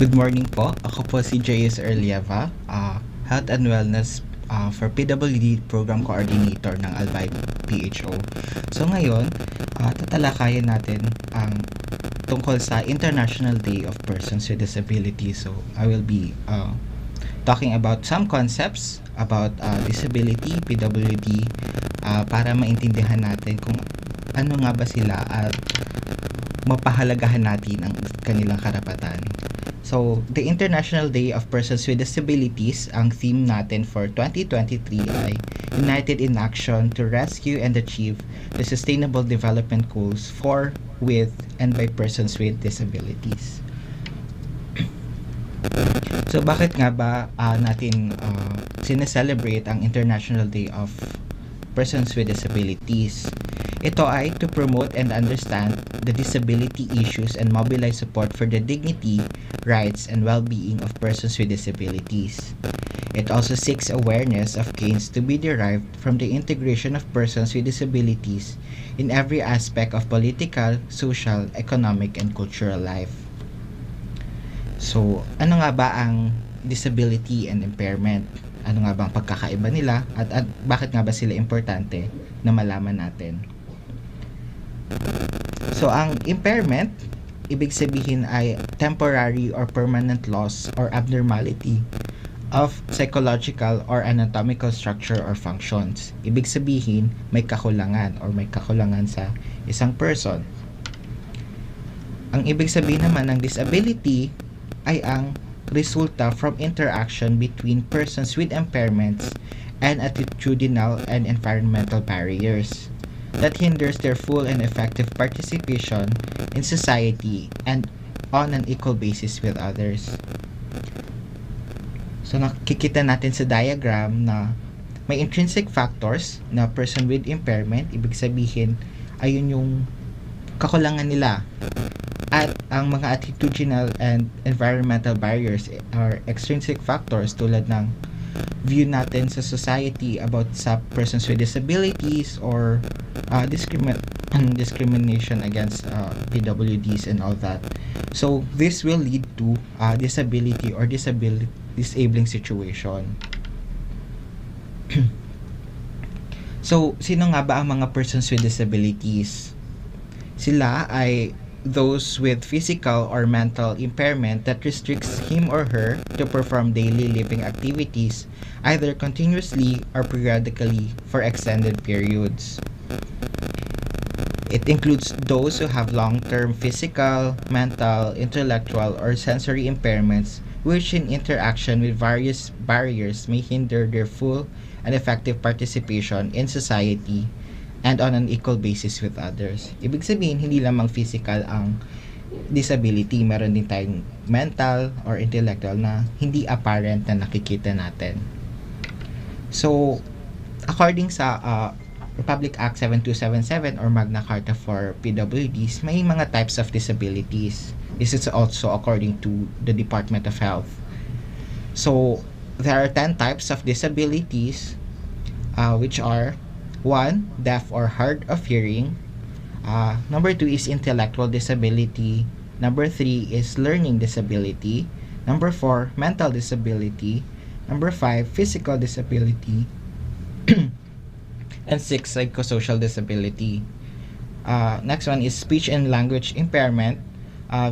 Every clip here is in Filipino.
Good morning po. Ako po si JEUZ LLEVA, Health and Wellness for PWD Program Coordinator ng Albay PHO. So ngayon, tatalakayin natin ang tungkol sa International Day of Persons with Disabilities. So I will be talking about some concepts about disability, PWD, para maintindihan natin kung ano nga ba sila at mapahalagahan natin ang kanilang karapatan. So, the International Day of Persons with Disabilities, ang theme natin for 2023 ay United in Action to Rescue and Achieve the Sustainable Development Goals for, with, and by persons with disabilities. So, bakit nga ba natin sineselebrate ang International Day of Persons with Disabilities? Ito ay to promote and understand the disability issues and mobilize support for the dignity, rights, and well-being of persons with disabilities. It also seeks awareness of gains to be derived from the integration of persons with disabilities in every aspect of political, social, economic, and cultural life. So, ano nga ba ang disability and impairment? Ano nga ba ang pagkakaiba nila at bakit nga ba sila importante na malaman natin? So, ang impairment, ibig sabihin ay temporary or permanent loss or abnormality of psychological or anatomical structure or functions. Ibig sabihin, may kakulangan or may kakulangan sa isang person. Ang ibig sabihin naman ng disability ay ang resulta from interaction between persons with impairments and attitudinal and environmental barriers that hinders their full and effective participation in society and on an equal basis with others. So nakikita natin sa diagram na may intrinsic factors na person with impairment, ibig sabihin ayun yung kakulangan nila. At ang mga attitudinal and environmental barriers are extrinsic factors tulad ng view natin sa society about sa persons with disabilities or discrimination against PWDs and all that. So this will lead to disability or disabling situation. So sino nga ba ang mga persons with disabilities? Sila ay those with physical or mental impairment that restricts him or her to perform daily living activities either continuously or periodically for extended periods. It includes those who have long-term physical, mental, intellectual, or sensory impairments which in interaction with various barriers may hinder their full and effective participation in society and on an equal basis with others. Ibig sabihin, hindi lamang physical ang disability, meron din tayong mental or intellectual na hindi apparent na nakikita natin. So, according sa Republic Act 7277 or Magna Carta for PWDs, may mga types of disabilities. This is also according to the Department of Health. So, there are 10 types of disabilities which are 1. Deaf or hard of hearing. Number 2 is intellectual disability. Number 3 is learning disability. Number 4, mental disability. Number 5, physical disability. And 6, psychosocial disability. Next one is speech and language impairment,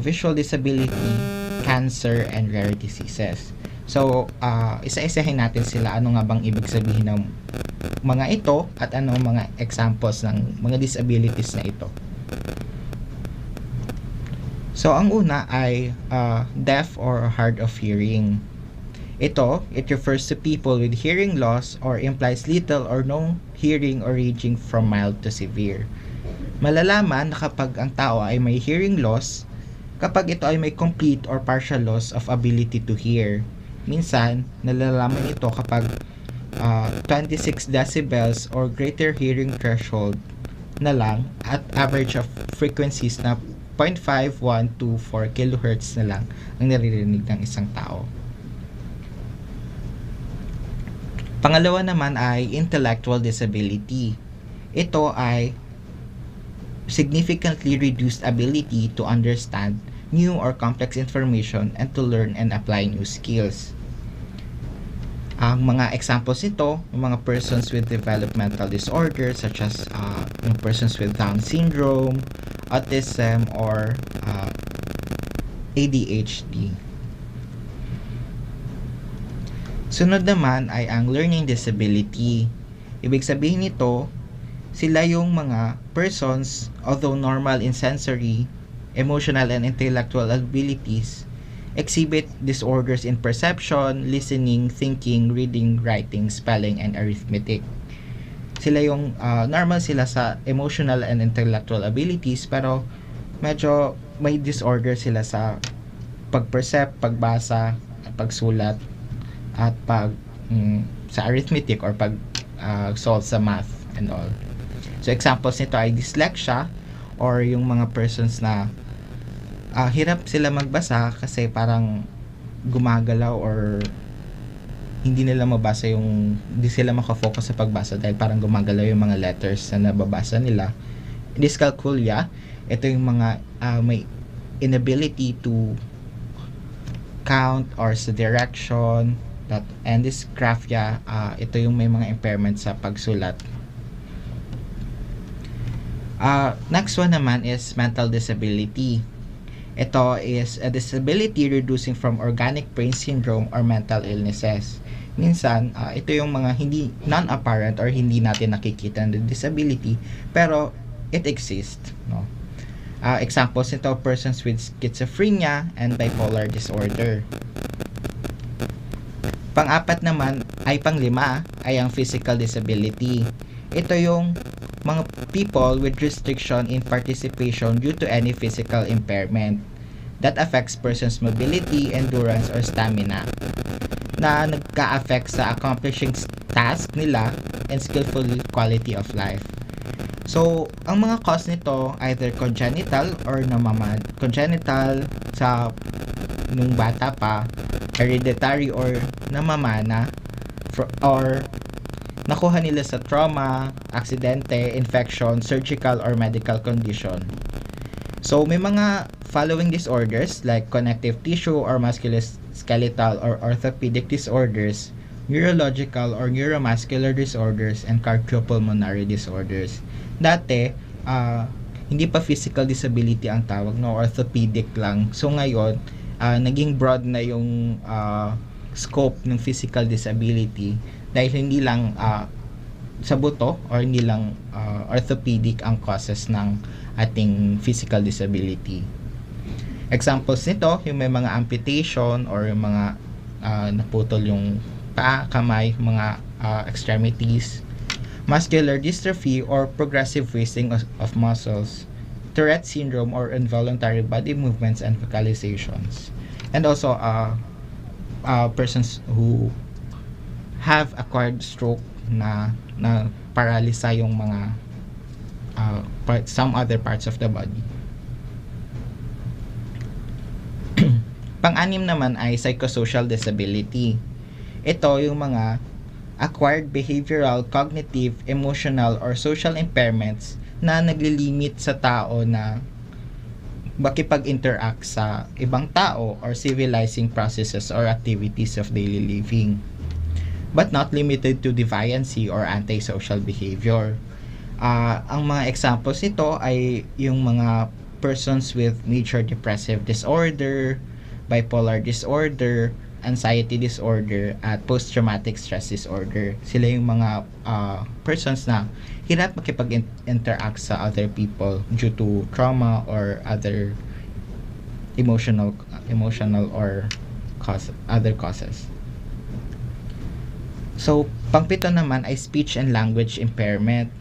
visual disability, cancer, and rare diseases. So, isa-isahin natin sila. Ano nga bang ibig sabihin ng mga ito at ano mga examples ng mga disabilities na ito. So, ang una ay deaf or hard of hearing. It refers to people with hearing loss or implies little or no hearing or ranging from mild to severe. Malalaman na kapag ang tao ay may hearing loss, kapag ito ay may complete or partial loss of ability to hear. Minsan, nalalaman ito kapag 26 decibels or greater hearing threshold na lang at average of frequencies na 0.5, 1, 2, 4 kilohertz na lang ang naririnig ng isang tao. Pangalawa naman ay intellectual disability. Ito ay significantly reduced ability to understand, new or complex information and to learn and apply new skills. Ang mga examples nito, yung mga persons with developmental disorders such as yung persons with Down syndrome, autism, or ADHD. Sunod naman ay ang learning disability. Ibig sabihin nito, sila yung mga persons, although normal in sensory, emotional, and intellectual abilities, exhibit disorders in perception, listening, thinking, reading, writing, spelling, and arithmetic. Sila yung normal sila sa emotional and intellectual abilities, pero medyo may disorder sila sa pag-percept, pagbasa, pagsulat, at sa arithmetic or solve sa math and all. So examples nito ay dyslexia, or yung mga persons na hirap sila magbasa kasi parang gumagalaw or hindi nila mabasa hindi sila makafocus sa pagbasa dahil parang gumagalaw yung mga letters na nababasa nila. Dyscalculia, ito yung mga may inability to count or sa direction. And dysgraphia, ito yung may mga impairment sa pagsulat. Next one naman is mental disability. Ito is a disability reducing from organic brain syndrome or mental illnesses. Minsan, ito yung mga hindi non-apparent or hindi natin nakikita ng disability, pero it exists. No? Examples nito, persons with schizophrenia and bipolar disorder. Pang-apat naman ay pang-lima ay ang physical disability. Ito yung mga people with restriction in participation due to any physical impairment that affects person's mobility, endurance, or stamina na nagka-affect sa accomplishing task nila and skillful quality of life. So, ang mga cause nito either congenital or congenital sa nung bata pa, hereditary or namamana, or nakuha nila sa trauma, aksidente, infection, surgical or medical condition. So may mga following disorders like connective tissue or musculoskeletal or orthopedic disorders, neurological or neuromuscular disorders, and cardiopulmonary disorders. Dati, hindi pa physical disability ang tawag, no, orthopedic lang. So ngayon, naging broad na yung scope ng physical disability dahil hindi lang sa buto or hindi lang orthopedic ang causes ng ating physical disability. Examples nito, yung may mga amputation or yung mga naputol yung paa, kamay, mga extremities, muscular dystrophy or progressive wasting of muscles, Tourette syndrome or involuntary body movements and vocalizations, and also persons who have acquired stroke na paralisa yung mga some other parts of the body. Pang-anim naman ay psychosocial disability. Ito yung mga acquired behavioral, cognitive, emotional, or social impairments na naglilimit sa tao na makipag-interact sa ibang tao or civilizing processes or activities of daily living, but not limited to deviancy or antisocial behavior. Ang mga examples nito ay yung mga persons with major depressive disorder, bipolar disorder, anxiety disorder, at post-traumatic stress disorder. Sila yung mga persons na hirap makipag-interact sa other people due to trauma or other emotional or other causes. So, pangpito naman ay speech and language impairment.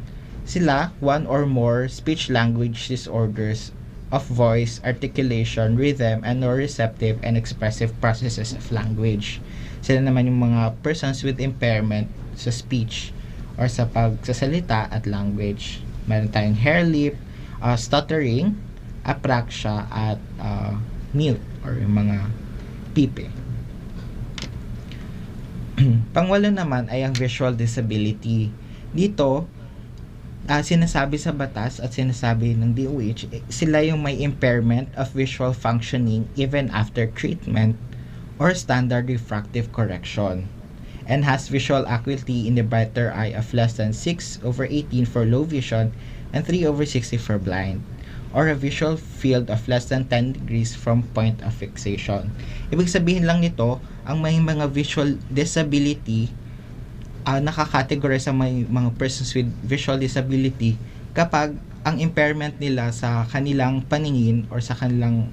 Sila, one or more speech language disorders of voice, articulation, rhythm, and nororeceptive and expressive processes of language. Sila naman yung mga persons with impairment sa speech or sa pagsasalita at language. Meron tayong hair lip, stuttering, apraxia, at mute or yung mga pipe. Pangwalo naman ay ang visual disability. Dito, sinasabi sa batas at sinasabi ng DOH, sila yung may impairment of visual functioning even after treatment or standard refractive correction, and has visual acuity in the brighter eye of less than 6/18 for low vision and 3/60 for blind, or a visual field of less than 10 degrees from point of fixation. Ibig sabihin lang nito, ang may mga visual disability, nakakategorize sa may mga persons with visual disability kapag ang impairment nila sa kanilang paningin or sa kanilang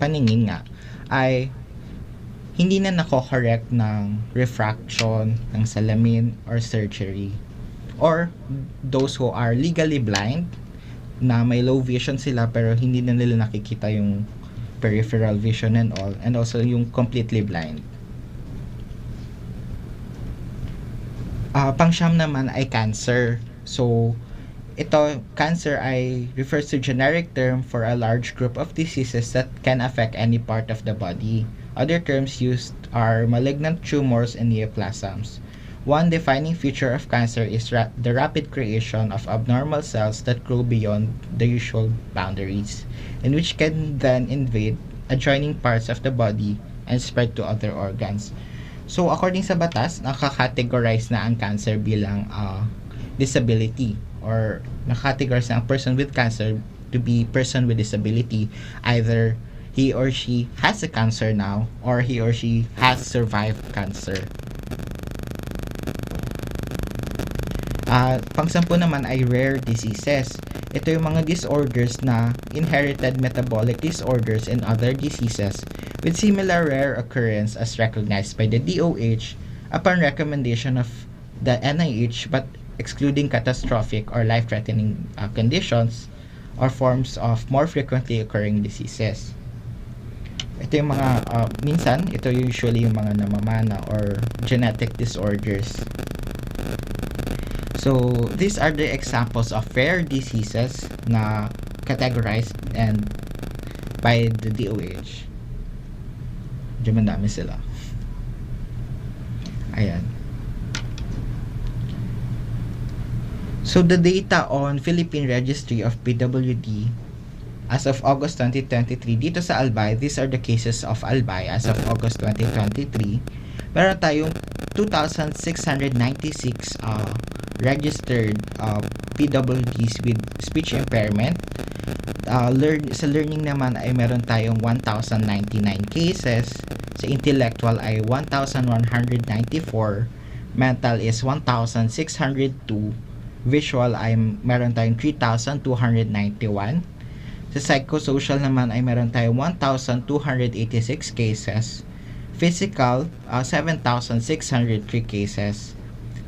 paningin nga ay hindi na nako-correct ng refraction, ng salamin, or surgery. Or those who are legally blind, na may low vision sila pero hindi na nila nakikita yung peripheral vision and all, and also yung completely blind. Pangsyam naman ay cancer. So, ito, cancer ay refers to generic term for a large group of diseases that can affect any part of the body. Other terms used are malignant tumors and neoplasms. One defining feature of cancer is the rapid creation of abnormal cells that grow beyond the usual boundaries, and which can then invade adjoining parts of the body and spread to other organs. So, according sa batas, nakakategorize na ang cancer bilang disability, or nakakategorize na ang person with cancer to be person with disability. Either he or she has a cancer now, or he or she has survived cancer. Pang-sampu naman ay rare diseases. Ito yung mga disorders na inherited metabolic disorders and other diseases with similar rare occurrence as recognized by the DOH upon recommendation of the NIH, but excluding catastrophic or life-threatening conditions or forms of more frequently occurring diseases. Ito yung mga, minsan, ito usually yung mga namamana or genetic disorders. So, these are the examples of rare diseases na categorized and by the DOH. Medyo madami sila. Ayan. So, the data on Philippine Registry of PWD as of August 2023, dito sa Albay, these are the cases of Albay as of August 2023. Meron tayong 2,696 registered PWDs with speech impairment. Sa learning naman ay meron tayong 1,099 cases. Sa intellectual ay 1,194. Mental is 1,602. Visual ay meron tayong 3,291. Sa psychosocial naman ay meron tayong 1,286 cases. Physical, 7,603 cases.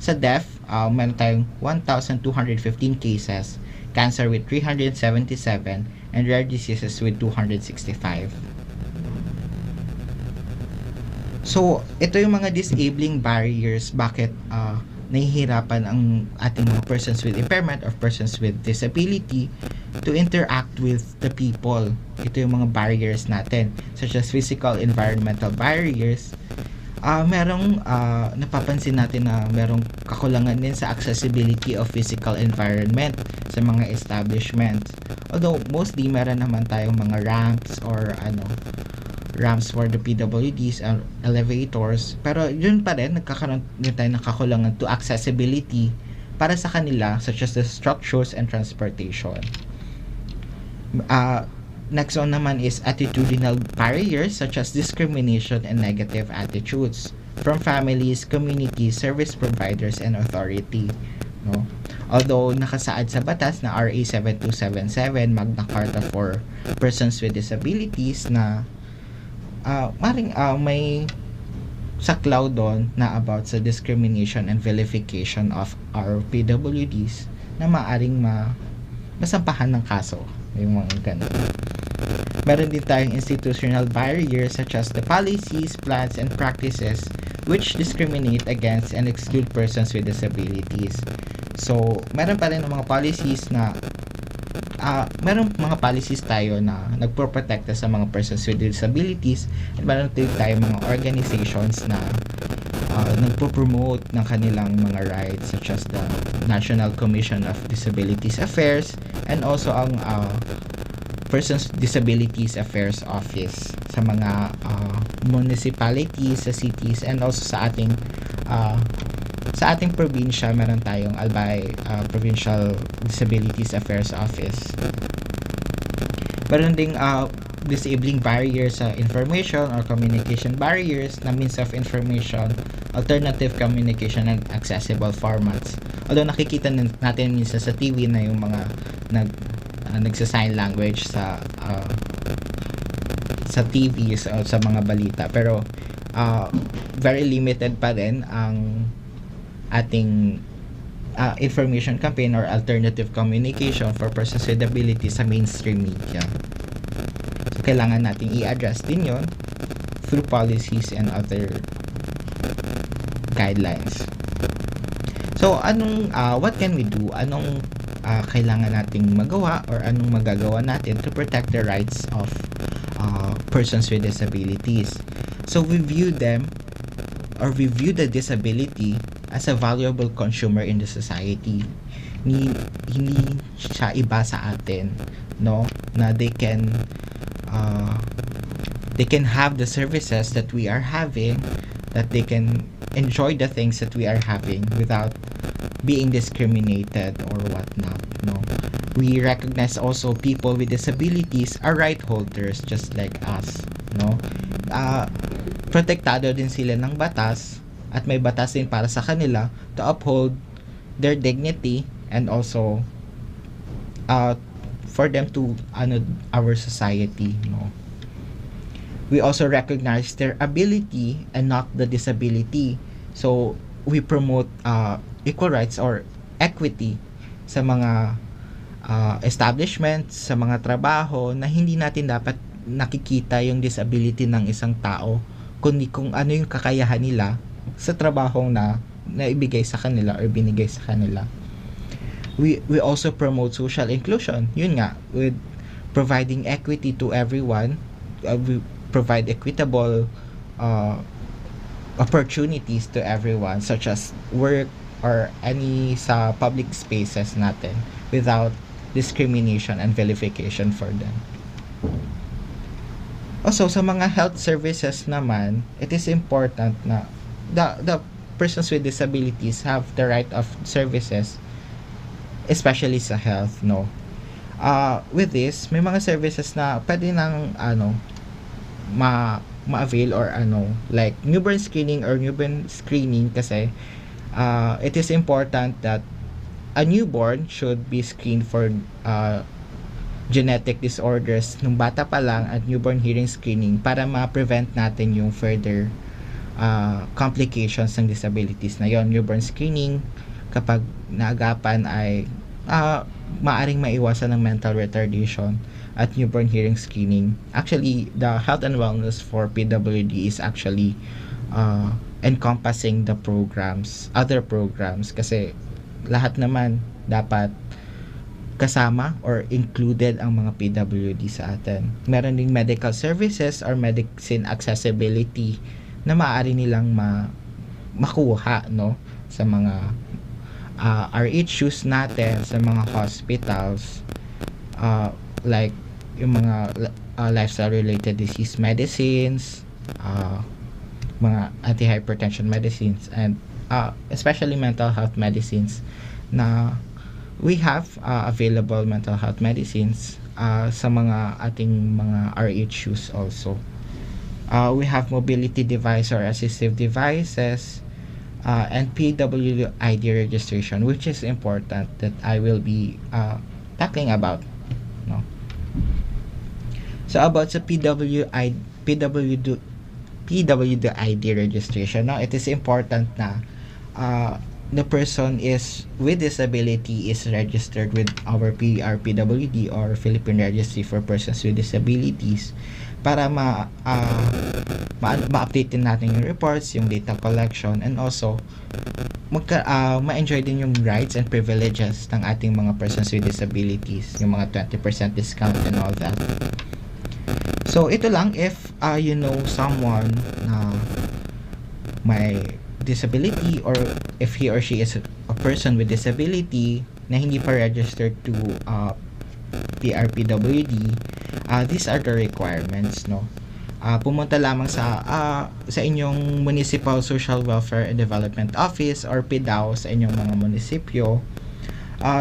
Sa deaf, meron tayong 1,215 cases. Cancer with 377 and rare diseases with 265. So, ito yung mga disabling barriers bakit nahihirapan ang ating mga persons with impairment or persons with disability to interact with the people. Ito yung mga barriers natin, such as physical environmental barriers. Merong napapansin natin na merong kakulangan din sa accessibility of physical environment sa mga establishments. Although mostly meron naman tayong mga ramps or ramps for the PWDs and elevators, pero yun pa rin, nagkakaroon din tayo ng kakulangan to accessibility para sa kanila, such as the structures and transportation. Next one naman is attitudinal barriers such as discrimination and negative attitudes from families, communities, service providers, and authority. No? Although nakasaad sa batas na RA 7277, Magna Carta for Persons with Disabilities, na may saklaw doon na about sa discrimination and vilification of our PWDs na maaring masampahan ng kaso, yung mga ganun. Meron din tayong institutional barriers such as the policies, plans, and practices which discriminate against and exclude persons with disabilities. So, meron pa rin mga policies na meron mga policies tayo na nagpo-protekta sa mga persons with disabilities, at meron din tayo mga organizations na nagpo-promote ng kanilang mga rights, such as the National Commission of Disabilities Affairs, and also ang Persons Disabilities Affairs Office sa mga municipalities, sa cities, and also sa ating probinsya. Meron tayong Albay Provincial Disabilities Affairs Office. Meron ding disabling barriers sa information or communication barriers na means of information, alternative communication, and accessible formats. Although nakikita natin minsan sa TV na yung mga nagsa-sign language sa TV, sa mga balita, pero very limited pa rin ang ating information campaign or alternative communication for persons with disabilities sa mainstream media. So, kailangan nating i-address din yon through policies and other guidelines. So, what can we do? Anong kailangan nating magawa or anong magagawa natin to protect the rights of persons with disabilities? So, we view the disability as a valuable consumer in the society. Hindi siya iba sa atin, no? Na they can have the services that we are having, that they can enjoy the things that we are having without being discriminated or whatnot, no? We recognize also people with disabilities are right holders just like us, no? Protektado din sila ng batas, at may batas din para sa kanila to uphold their dignity and also for them to our society, no? We also recognize their ability and not the disability. So we promote equal rights or equity sa mga establishments, sa mga trabaho, na hindi natin dapat nakikita yung disability ng isang tao, kundi kung ano yung kakayahan nila sa trabahong na ibigay sa kanila or binigay sa kanila. We also promote social inclusion. Yun nga, with providing equity to everyone. We provide equitable opportunities to everyone, such as work or any sa public spaces natin, without discrimination and vilification for them. Also, sa mga health services naman, it is important na the persons with disabilities have the right of services, especially sa health, no? With this, may mga services na pwede nang ma-avail or like newborn screening kasi it is important that a newborn should be screened for genetic disorders nung bata pa lang, at newborn hearing screening para ma-prevent natin yung further complications ng disabilities na yon. Newborn screening, kapag naagapan, ay maaring maiwasan ng mental retardation. At newborn hearing screening, actually the health and wellness for PWD is actually encompassing the other programs, kasi lahat naman dapat kasama or included ang mga PWD sa atin. Meron ding medical services or medicine accessibility na maaari nilang makuha, no, sa mga RHUs natin, sa mga hospitals, like yung mga lifestyle related disease medicines, mga anti-hypertension medicines, and especially mental health medicines, na we have available mental health medicines sa mga ating mga RHUs also. We have mobility device or assistive devices, and PWID registration, which is important, that I will be talking about, no? So about sa PWD registration, no, it is important na the person with disability is registered with our PRPWD or Philippine Registry for Persons with Disabilities, para ma-update din natin yung reports, yung data collection, and also ma-enjoy din yung rights and privileges ng ating mga persons with disabilities, yung mga 20% discount and all that. So ito lang, if you know someone na may disability, or if he or she is a person with disability na hindi pa registered to PRPWD, these are the requirements, no? Pumunta lamang sa inyong Municipal Social Welfare and Development Office or PDAO sa inyong mga munisipyo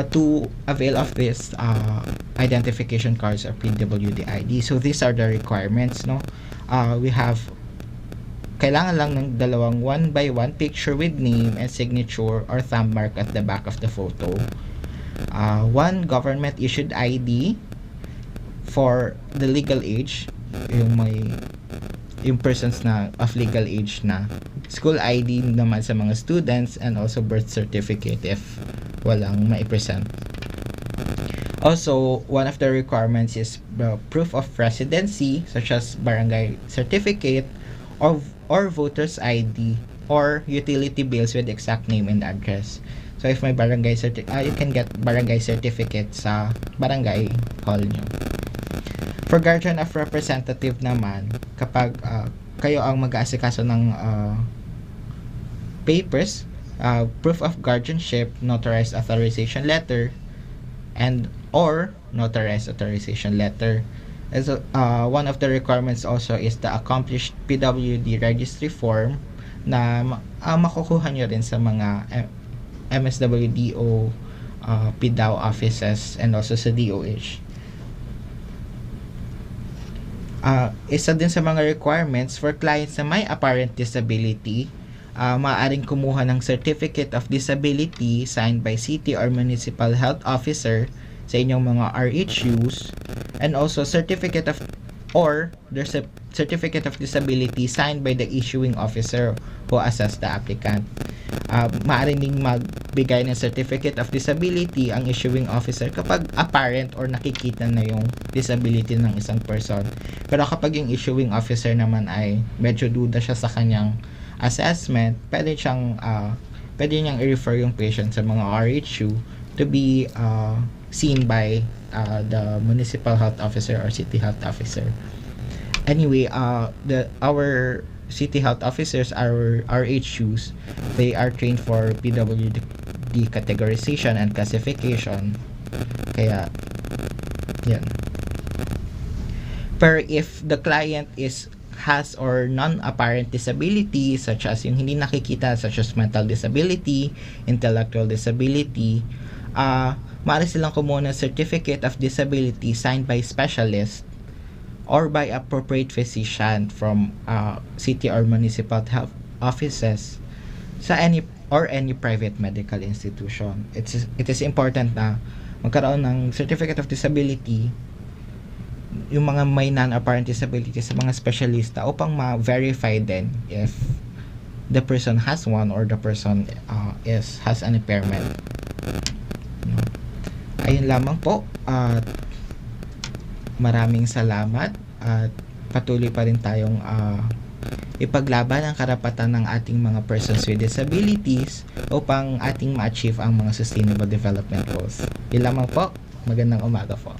to avail of this identification cards or PWD ID. So these are the requirements, no? We have kailangan lang ng dalawang 1x1 picture with name and signature or thumb mark at the back of the photo. One government issued ID for the legal age, yung persons na of legal age na. School ID naman sa mga students, and also birth certificate if walang mai-present. Also, one of the requirements is the proof of residency such as barangay certificate or voter's ID or utility bills with exact name and address. So if may barangay you can get barangay certificate sa barangay hall nyo. For guardian of representative naman, kapag kayo ang mag-aasikaso ng papers, proof of guardianship, notarized authorization letter, and or notarized authorization letter. And so, one of the requirements also is the accomplished PWD registry form na makukuha nyo rin sa mga MSWDO, PDAO offices, and also sa DOH. Isa din sa mga requirements for clients na may apparent disability, maaaring kumuha ng Certificate of Disability signed by City or Municipal Health Officer sa inyong mga RHUs, and also Certificate of Disability signed by the issuing officer who assessed the applicant. Maaaring ding magbigay ng Certificate of Disability ang issuing officer kapag apparent or nakikita na yung disability ng isang person. Pero kapag yung issuing officer naman ay medyo duda siya sa kanyang assessment, pwede niyang i-refer yung patient sa mga RHU to be seen by the municipal health officer or city health officer. Anyway, our city health officers, our RHUs, they are trained for PWD categorization and classification. Kaya, yan. Pero if the client has or non-apparent disability, such as yung hindi nakikita, such as mental disability, intellectual disability, maaari silang kumuha ng Certificate of Disability signed by specialist or by appropriate physician from city or municipal health offices sa any private medical institution. It is important na magkaroon ng Certificate of Disability yung mga may non-apparent disability sa mga specialista upang ma-verify din if the person has one or the person has an impairment. Ayun lamang po, at maraming salamat, at patuloy pa rin tayong ipaglaban ang karapatan ng ating mga persons with disabilities upang ating ma-achieve ang mga sustainable development goals. Yun lamang po, magandang umaga po.